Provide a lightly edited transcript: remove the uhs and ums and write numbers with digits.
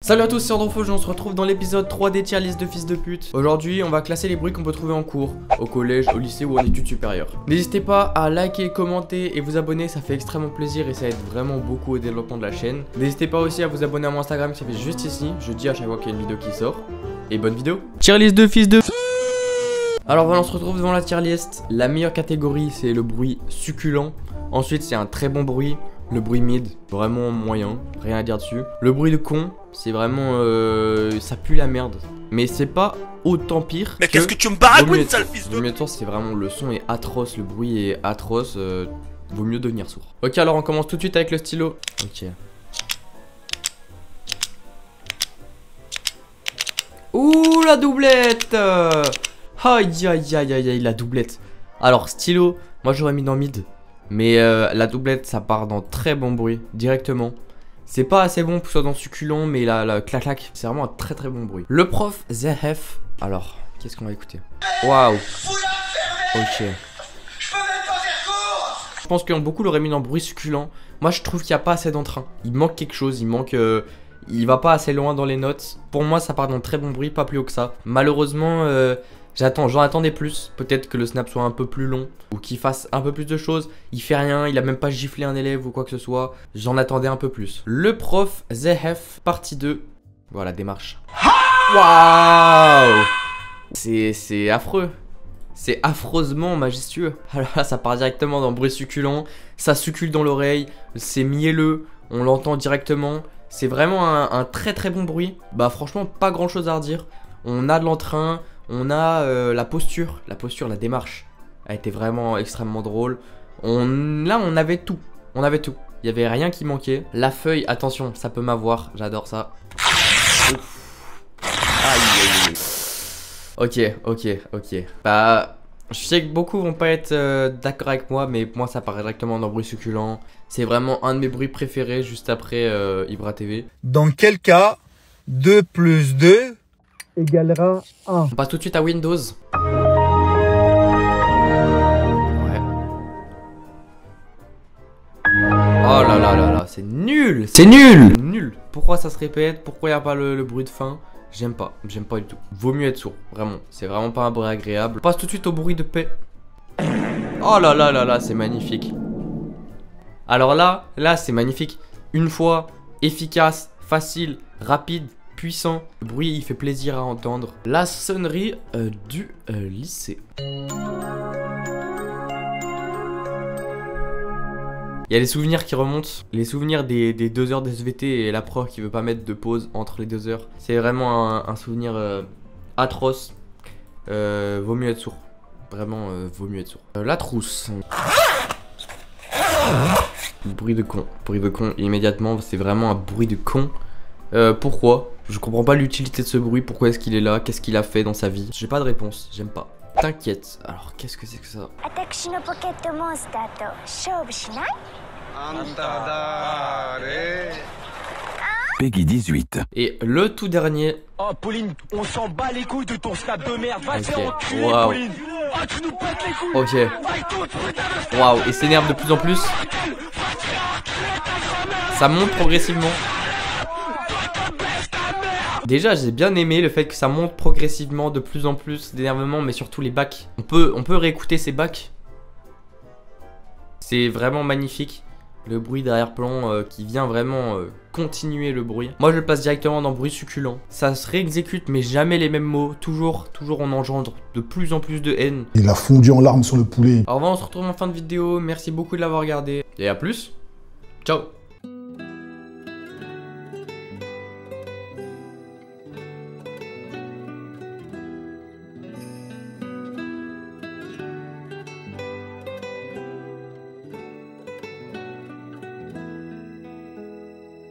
Salut à tous, c'est Androfo, on se retrouve dans l'épisode 3 des tier list de fils de pute. Aujourd'hui, on va classer les bruits qu'on peut trouver en cours, au collège, au lycée ou en études supérieures. N'hésitez pas à liker, commenter et vous abonner, ça fait extrêmement plaisir et ça aide vraiment beaucoup au développement de la chaîne. N'hésitez pas aussi à vous abonner à mon Instagram qui s'affiche juste ici, je dis à chaque fois qu'il y a une vidéo qui sort. Et bonne vidéo. Tier list de fils de... Alors voilà, on se retrouve devant la tier list. La meilleure catégorie, c'est le bruit succulent. Ensuite, c'est un très bon bruit. Le bruit mid, vraiment moyen, rien à dire dessus. Le bruit de con, c'est vraiment... ça pue la merde. Mais c'est pas autant pire. Mais qu'est-ce que tu me baragouines, sale fils de... Vaut mieux être sourd, c'est vraiment... Le son est atroce, le bruit est atroce. Vaut mieux devenir sourd. Ok, alors on commence tout de suite avec le stylo. Ok. Ouh, la doublette. Aïe, aïe, aïe, aïe, aïe, la doublette. Alors, stylo, moi j'aurais mis dans mid. Mais la doublette, ça part dans très bon bruit, directement. C'est pas assez bon pour que ce soit dans succulent, mais la clac clac, c'est vraiment un très très bon bruit. Le prof ZF. Alors, qu'est-ce qu'on va écouter? Waouh. Ok. Je pense que beaucoup l'auraient mis dans bruit succulent. Moi, je trouve qu'il n'y a pas assez d'entrain. Il manque quelque chose, il manque... il va pas assez loin dans les notes. Pour moi, ça part dans très bon bruit, pas plus haut que ça. Malheureusement... j'en attendais plus, peut-être que le snap soit un peu plus long ou qu'il fasse un peu plus de choses. Il fait rien, il a même pas giflé un élève ou quoi que ce soit. J'en attendais un peu plus. Le prof ZF partie 2. Voilà, démarche. Waouh! C'est affreux. C'est affreusement majestueux. Alors là, ça part directement dans le bruit succulent. Ça succule dans l'oreille. C'est mielleux. On l'entend directement. C'est vraiment un très très bon bruit. Bah franchement, pas grand chose à redire. On a de l'entrain. On a la posture, la démarche a été vraiment extrêmement drôle. Là, on avait tout. On avait tout. Il n'y avait rien qui manquait. La feuille, attention, ça peut m'avoir. J'adore ça. Aïe, aïe, aïe. Ok. Bah, je sais que beaucoup vont pas être d'accord avec moi, mais moi, ça paraît directement dans le bruit succulent. C'est vraiment un de mes bruits préférés juste après Ibra TV. Dans quel cas 2 plus 2 égalera 1. On passe tout de suite à Windows. Ouais. Oh là là là là, c'est nul. C'est nul. Nul. Pourquoi ça se répète? Pourquoi il n'y a pas le bruit de fin? J'aime pas du tout. Vaut mieux être sourd, vraiment. C'est vraiment pas un bruit agréable. On passe tout de suite au bruit de paix. Oh là là là là, c'est magnifique. Alors là c'est magnifique. Une fois, efficace, facile, rapide, puissant. Le bruit, il fait plaisir à entendre. La sonnerie du lycée. Il y a les souvenirs qui remontent. Les souvenirs des 2 heures d'SVT et la prof qui veut pas mettre de pause entre les 2 heures. C'est vraiment un souvenir atroce. Vaut mieux être sourd. Vraiment, vaut mieux être sourd. La trousse. Bruit de con. Bruit de con, immédiatement, c'est vraiment un bruit de con. Pourquoi? Je comprends pas l'utilité de ce bruit, pourquoi est-ce qu'il est là, qu'est-ce qu'il a fait dans sa vie. J'ai pas de réponse, j'aime pas. T'inquiète, alors qu'est-ce que c'est que ça? Peggy 18. Et le tout dernier. Oh Pauline, on s'en bat les couilles de ton snap de merde. Va te faire enculer, Wow. Pauline. Oh, tu nous pètes les couilles. Ok. Waouh, et s'énerve de plus en plus. Ça monte progressivement. Déjà, j'ai bien aimé le fait que ça monte progressivement de plus en plus d'énervement, mais surtout les bacs. On peut réécouter ces bacs. C'est vraiment magnifique. Le bruit d'arrière-plan qui vient vraiment continuer le bruit. Moi, je le passe directement dans le bruit succulent. Ça se réexécute, mais jamais les mêmes mots. Toujours on engendre de plus en plus de haine. Il a fondu en larmes sur le poulet. Alors, on se retrouve en fin de vidéo. Merci beaucoup de l'avoir regardé. Et à plus. Ciao.